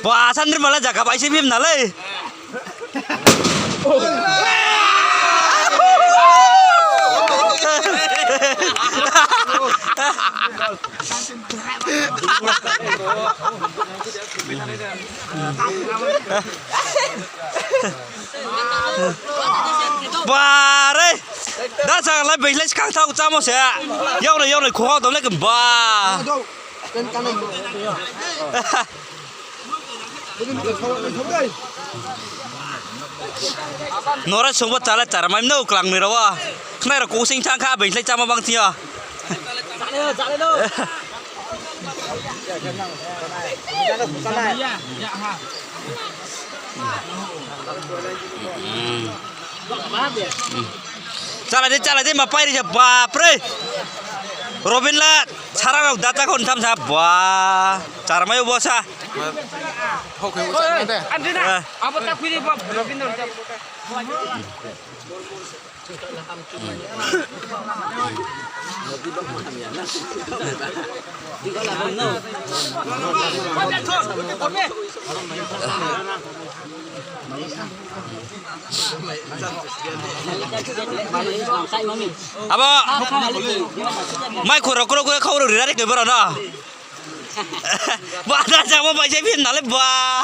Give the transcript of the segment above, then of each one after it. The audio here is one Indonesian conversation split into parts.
Wah, sandri malah jaga Pak Isi Bim nale. Bare, đã sang lại bị lấy khang thau cha mo sẽ, yêu này khó tao lấy cái ba. Nora semua cara cara main nau kelang ni rawa, kenapa aku sing thang kah bị lấy cha mo bang tia. Cala deh mapai dia bapre. Robin lah, cara nak data kon tham sah wah, cara mayu bosa. Andina, apa tak pilih Robin tu? Apa? Mai kurang kau udah dari ke berana? Badan sama Pak Jepin nale bah.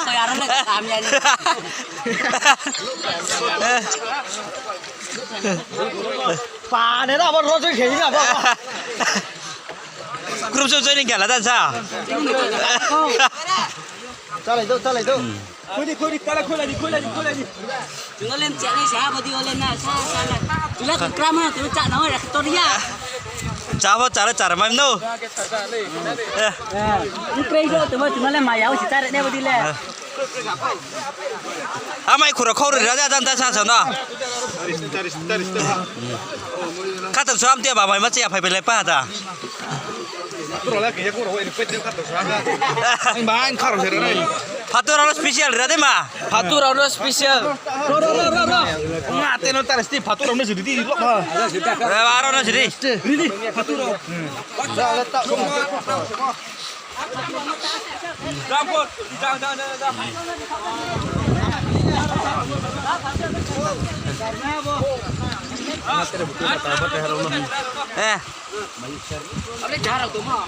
Pak, ni dah apa rosok kiri ni apa? Grup so ni gala dan sa. Cala itu. Kuli, kalau kuli. Chúng lên chạy đi xa vào đi lên na xa là chúng ta cần cam á chúng ta nó là to đi à Cawa cara main no. chúng cây rồi chúng ta lên mày áo chỉ ta để đi lên Amai kurang kau udah ada dan sa sana. Kata suam dia bawa macam apa boleh apa dah. Fatur orang spesial ada mah. Fatur orang spesial. Ngaten ntar sti fatur orang jadi di lok. Orang jadi. Fatur. Ramput, jangan. Ada jarak tu mah.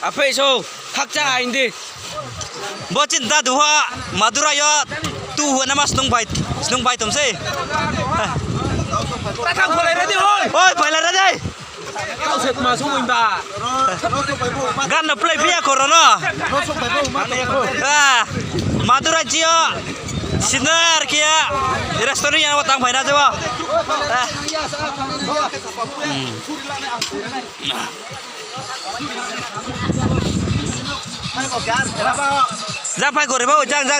Apa itu? Hakja ini. Buat cinta dua Madura ya. Tu nama senung baik tom sih. Datang boleh ready hoi. Oi, pilih aja. Kau set masuk minta. Gan play via corona. Madura Cio. Sinar kia. Di restoran yang watang baik aja wah. Jangan pakai korek bau, jangan.